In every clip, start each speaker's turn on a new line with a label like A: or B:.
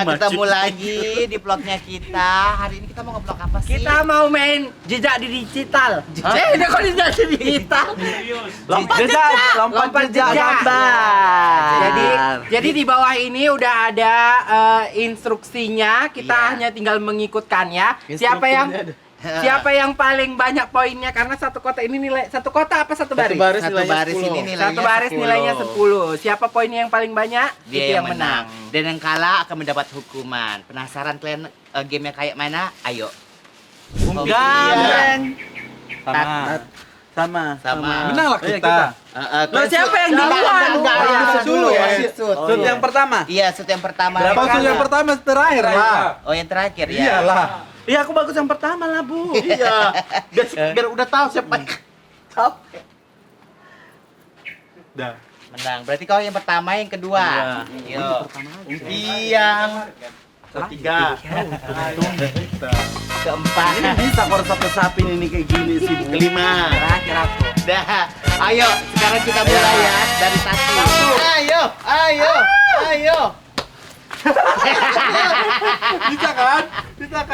A: ketemu lagi di vlognya kita. Hari ini kita mau nge-vlog apa sih?
B: Kita mau main jejak di digital. Ini kok jejak di digital? Lompat jejak gambar. Jadi di bawah ini udah ada instruksinya. Kita hanya tinggal mengikutkannya. Siapa yang paling banyak poinnya, karena satu kotak ini satu kotak apa satu baris?
A: Satu baris ini nilainya
B: Satu baris nilainya 10. Siapa poinnya yang paling banyak?
A: Dia yang menang. Dan yang kalah akan mendapat hukuman. Penasaran kalian gamenya kayak mana? Ayo.
C: Enggak. Sama.
D: Menang lah kita.
B: Loh, siapa yang duluan?
A: Dulu ya.
C: Shoot yang pertama.
A: Iya, shoot yang pertama.
D: Shoot yang pertama terakhir lah.
A: Oh, yang terakhir ya.
D: Iyalah.
C: Iya, aku bagus yang pertama lah, Bu.
A: Iya.
C: Biar udah tahu siapa yang capek.
D: Dah.
A: Menang. Berarti kau yang pertama, yang kedua. Iya.
C: Yang ketiga.
A: Keempat.
C: Bisa kalau satu sapi ini kayak gini sih, Bu.
A: Kelima. Terakhir aku. Dah. Ayo, sekarang kita mulai ya dari satu. Ayo.
D: Bisa kan?
A: Bisa.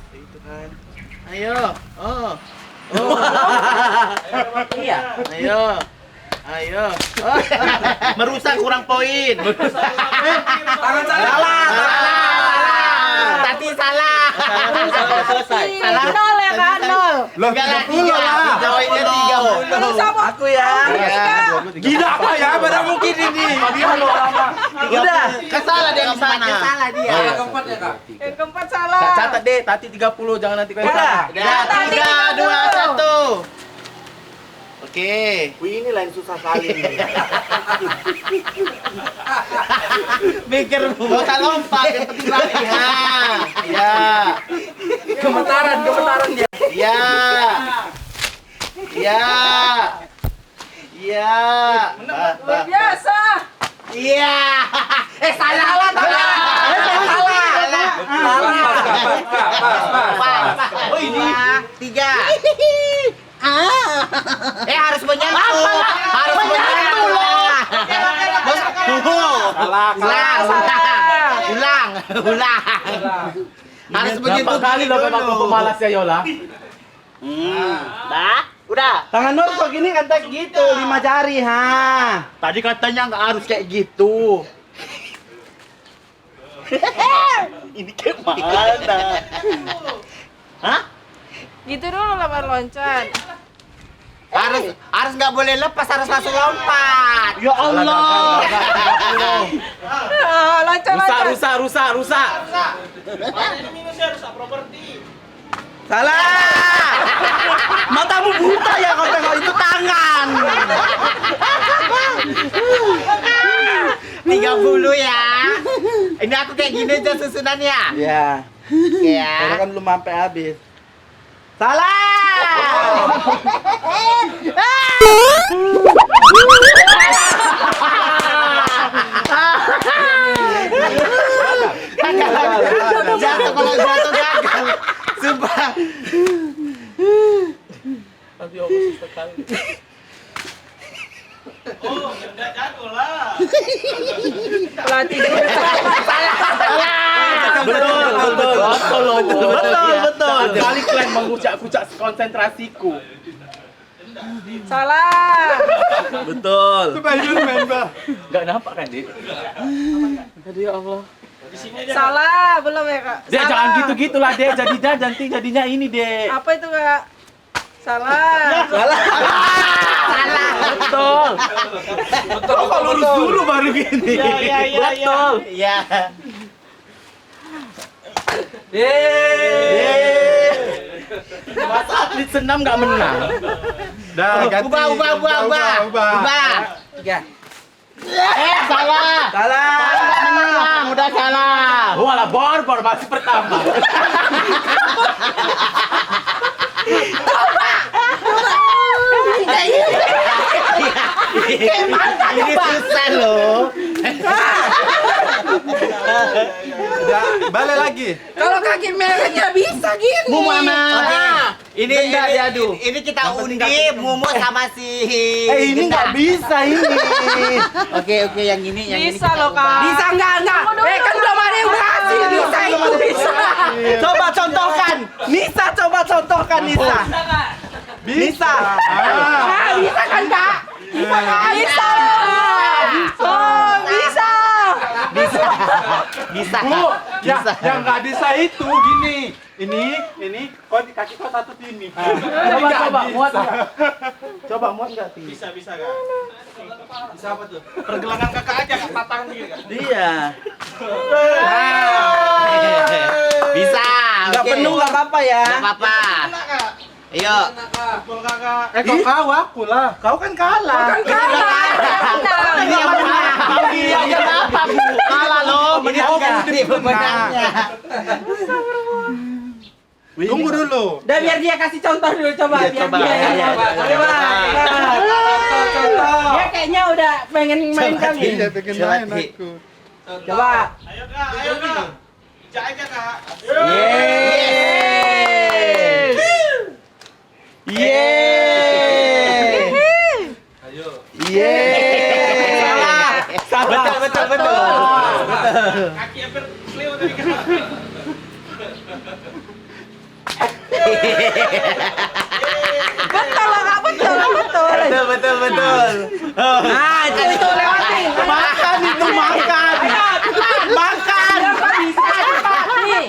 D: Itu kan.
A: Ayo. Oh.
B: Iya.
A: Ayo. Oh. Merusak, kurang poin.
C: Tangan
A: Salah. Tati salah.
C: Sudah selesai.
A: Salah.
B: Nol ya kan? Nol.
A: Enggak lah,
D: 30 lah.
A: Poinnya 30.
C: Aku ya.
D: Gila apa ya? Mana mungkin ini? Dia lo lama.
A: Udah. Kesalah dia kemana?
B: Salah dia.
D: Yang keempat ya, Kak?
E: Yang keempat salah.
C: Catat deh, Tati 30, jangan nanti kau yang
B: Udah.
C: salah.
A: 3, 2, 1. Oke.
C: Wih, ini lain susah kali nih.
A: Mikir gak usah lompat, yang penting latihan. Ya.
B: Gemetaran dia.
A: Ya.
E: Luar biasa.
A: Iya. Salah. Pas. Oh, ini 3. Harus menyatu. Ulang. Harus begitu.
C: Berapa kali lo memang kau pemalas ya, Yola?
A: Udah.
C: Tangan lo kok gini kan kayak gitu, 5 jari, ha.
A: Tadi katanya nggak harus kayak gitu. Ini kayak mana? Hah?
E: Gitu dulu lempar loncat.
A: Harus nggak boleh lepas, harus langsung lompat. Ya Allah.
E: Loncat.
C: Rusak. Salah. Matamu buta ya kau tengok itu tangan.
A: 30 ya. Ini aku kayak gini aja susunannya.
C: Iya.
A: Ya.
C: Karena kan belum sampai habis. Salah.
A: Jatuh kalau jatuh gagal. Sumpah.
E: Pelatih.
C: Betul. Kali kalian mengucak-ucak konsentrasiku.
E: Salah.
C: Betul.
D: Coba ini main, Mbak.
C: Enggak nampak kan, Dik? Tadi ya Allah.
E: Salah, belum ya, Kak?
C: Dek,
E: Salah.
C: jangan gitu-gitu lah, Dek. Jadinya ini, Dek.
E: Apa itu, Kak? Salah.
C: Betul. Kok lurus dulu baru gini? Betul.
A: Iya.
C: Masa atlet senam nggak menang?
D: Dah, ganti.
A: Ubah.
B: 3.
A: Salah. Menang, udah salah.
C: Walah, bor masih pertama.
A: Ini susah loh.
D: Udah, balik lagi.
B: Kalau kaki merahnya bisa gini.
A: Bu Mama.
C: Benda diadu.
A: Ini kita undi Mumu sama si
C: Ini nggak bisa ini.
A: Oke, yang ini
E: Bisa
A: kita
E: loh,
A: ubah.
E: Kak.
B: Bisa enggak? Kan belum ada yang berhasil. Bisa itu bisa.
C: Coba contohkan. Nisa coba contohkan Nisa. Bisa.
B: Bisa kan, Kak? Bisa kan? Bisa. Oh, bisa.
A: Bisa.
D: Bu, ya,
A: Bisa.
D: yang nggak bisa itu gini. Ini, kau di kaki kau satu di ini.
C: Coba muat nggak? Coba muat nggak Ti?
D: Bisa kan? Bisa apa tuh? Pergelangan kakak aja, kak patang gitu kan?
C: Iya.
A: Bisa.
C: Nggak
A: oke.
C: penuh nggak apa-apa ya.
A: Nggak apa-apa. Ayo.
D: Pukul kakak.
C: Kau aku lah. Kau kan kalah.
A: Ini yang menang.
C: Iya kenapa Bu? Kalah loh.
A: Ini ganti pemenangnya.
D: Tunggu dulu.
B: Dan biar dia kasih contoh dulu coba.
C: Iya,
B: Biar
C: coba.
B: dia yang
C: Iya,
B: coba.
C: coba.
B: Contoh. Dia kayaknya udah pengen main kali.
C: Iya, pengen main aku.
B: Coba.
D: Ayo kak. Bijak aja kak.
C: Yeay. Yeay.
D: Ayo.
C: Yeay. Betul.
D: Kaki hampir selewat tadi kak.
E: Betul loh, Kak. Betul.
A: Betul.
B: Nah, itu lewatin.
C: Makan itu makan. Makan.
B: Bisa cepat nih.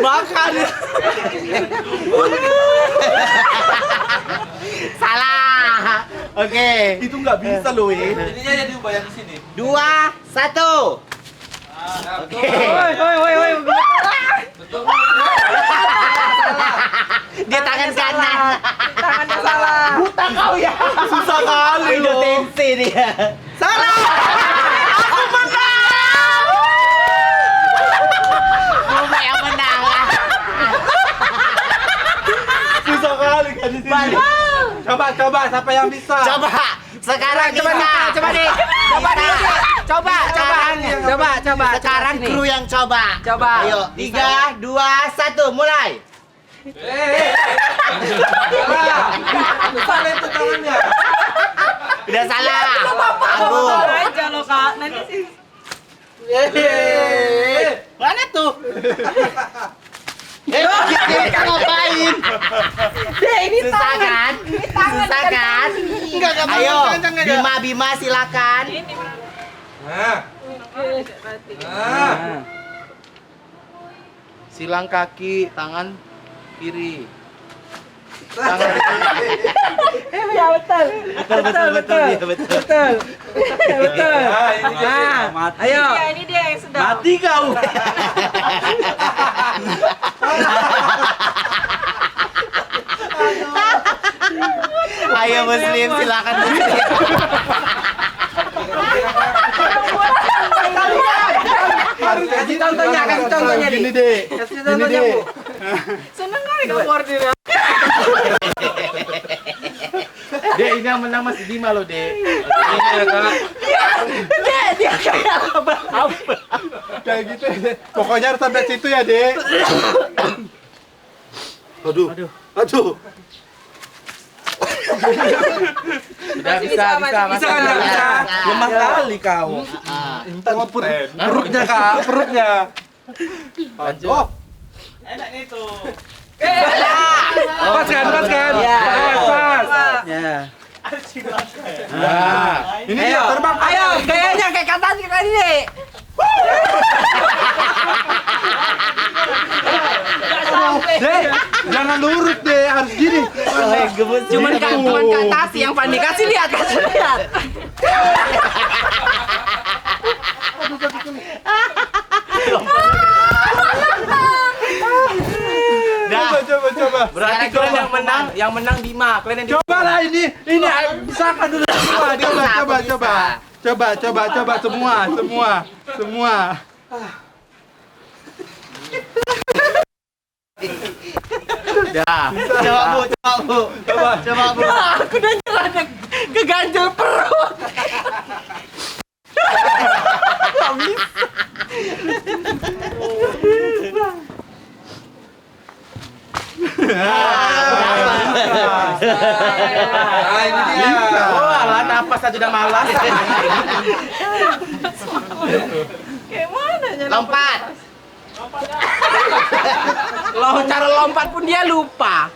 C: Makan.
A: Salah. Oke.
C: Itu nggak bisa loh.
D: Ininya jadi ubah yang di sini.
A: 2, 1. Oke.
E: Woi.
A: Dia tangan kanan.
E: Tangannya salah.
C: Buta kau ya. Susah kali
A: Udah
C: loh.
A: tensi dia.
C: Salah.
A: Aku menang. Mumu yang menang.
C: Susah kali kan di sini.
D: Coba siapa yang bisa?
A: Coba. Sekarang
B: Coba
A: kita.
B: coba nih. Coba
A: Sekarang
B: sini.
A: kru yang coba.
B: Coba.
A: Ayo, 3, 2, 1, mulai.
D: Salah itu tangannya.
A: Udah salah. Agung.
E: Aja loh, Kak. Nanti sih.
A: Mana tuh? Kita ngapain?
B: Ini
A: Susah kan? Susah kan?
D: Enggak
A: Ayo,
D: kencang aja.
A: Bima silakan.
E: Ini
D: Nah.
E: berarti.
D: Nah.
C: Silang kaki, tangan kiri.
B: ya betul.
A: Betul.
B: Betul.
D: Nah, ini jadi.
B: Nah, ayo.
E: Iya, ini dia yang sedang.
C: Mati kau.
A: Ayo Muslim silakan Muslim.
B: Kasih contohnya nih.
C: Gini deh.
B: Kasih contohnya, Bu.
E: Seneng kali kamu koordinat.
C: Dek, ini yang menang Mas Bima loh, Dek.
D: Iya kak.
B: Dia kayak apa?
D: Kayak gitu ya, Dek. Pokoknya harus sampai situ ya, Dek. Aduh.
C: Udah
E: Masih
C: bisa.
E: bisa,
D: Bisa kan nggak bisa?
C: Lemah kali kau.
D: Perutnya kak, perutnya.
C: Lanjut.
D: Pas kan?
B: Iya.
D: Pas.
C: Ya.
D: Nah, ini dia terbang.
B: Ayo, kayaknya kayak kata ini.
D: Dek, jangan lurus deh, harus gini.
B: Cuman Kak Tasi yang panik. Kasih lihat.
D: Coba.
C: Berarti kalian yang menang Bima. Kalian yang
D: Coba lah ini bisa kan dulu coba semua.
C: Udah.
A: Coba Bu.
B: Aku udah nyerah keganjel perut. Gak bisa.
D: Ah, ini dia.
B: Oh, alah napas aja udah malas.
E: Kayak mana jalan
A: Lompat.
B: Cara lompat pun dia lupa.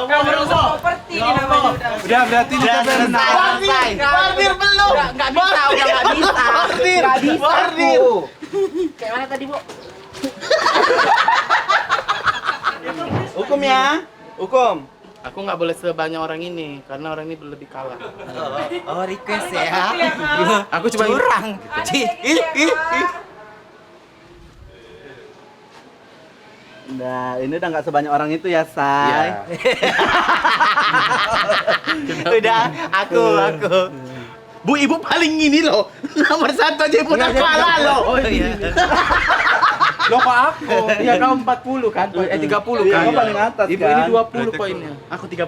E: Kamu seperti ini namanya udah.
D: Udah berarti
A: Udah
D: kita berenang.
A: selesai.
C: Wardir belum.
B: Nggak bisa, udah nggak bisa.
C: Wardir.
B: Nggak bisa.
C: Wardir.
B: Bu. Kayak mana tadi, Bu?
C: Hukum ya. Hukum.
B: Aku nggak boleh sebanyak orang ini karena orang ini lebih kalah.
A: Oh, request ya.
B: Aku cuma
A: Curang.
C: Nah, ini udah nggak sebanyak orang itu ya, Say.
A: Udah, aku. Bu, ibu paling ini loh. Nomor 1 aja ibu udah kalah loh.
B: Oh iya. Loh kok aku? Ya kau 40 kan? 30
C: Iya,
B: kan?
C: kau paling atas
B: Ibu
C: kan?
B: ini 20 poinnya.
A: Aku 30.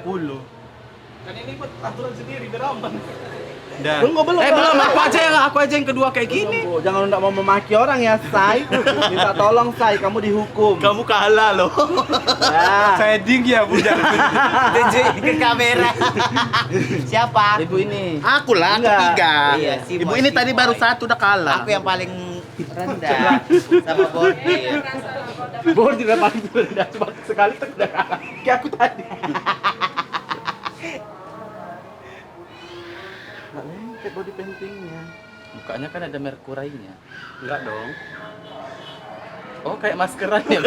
D: Kan ini buat aturan sendiri biar aman. Udah.
C: Belum, belum.
B: Belum, aku aja yang kedua kayak gini.
C: Bu, jangan nggak mau memaki orang ya, Say. Minta tolong, Say, kamu dihukum.
A: Kamu kalah loh.
C: Nah,
D: Shading ya, Bu.
A: Tunjukin ke kamera. Siapa?
B: Ibu ini.
A: Aku lah, aku
C: Enggak.
A: 3.
B: Iya,
A: si Ibu ini tadi baru 1 udah kalah. Aku yang paling rendah sama Bordir.
B: Bor tidak paling rendah, cuma sekali tuh udah kalah. Kayak aku tadi.
C: nggak lengket body paintingnya.
B: Mukanya kan ada merkurainya.
D: Enggak dong.
B: Oh, kayak maskeran ya.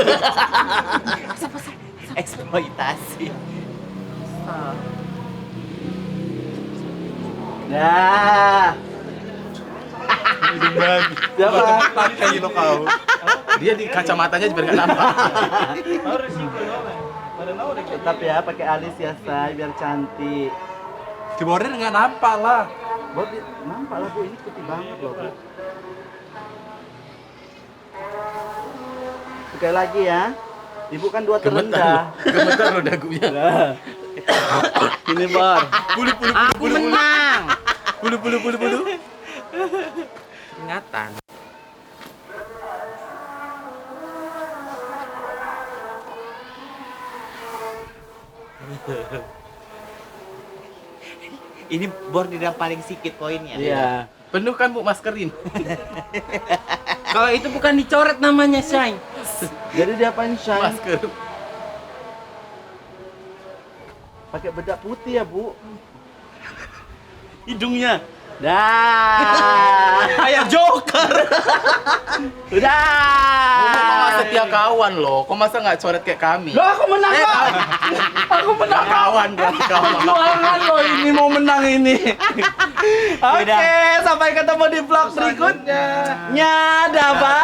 A: Eksploitasi.
C: Nah, siapa?
D: Tadi kayak lo kau.
B: Dia di kacamatanya biar nggak nampak.
C: Tetap ya, pakai alis ya, Say, biar cantik.
D: Si border nggak nampak lah.
C: Body, nampak lah, Bu, ini putih banget loh, Bu. Sekali lagi ya. Ibu kan 2 terendah.
B: Gemetar lo dagunya.
C: Nah. Ini, Bor.
B: Aku menang.
D: Bulu.
B: Ingatan.
A: Ini Bordir yang paling sedikit poinnya.
C: Iya.
B: Penuh kan Bu maskerin.
E: Kalau itu bukan dicoret namanya, Shine.
C: Jadi dia shine
B: Masker.
C: pakai bedak putih ya, Bu.
A: Hidungnya.
C: Dah.
A: Kayak Joker.
C: Udah.
B: Kamu setia kawan loh. Kok masa nggak coret kayak kami?
C: Loh, aku menang kok. Aku menang.
B: Kawan berarti kawan.
C: Jualan loh, ini mau menang ini. Oke, sampai ketemu di vlog berikutnya. Dadah, bye.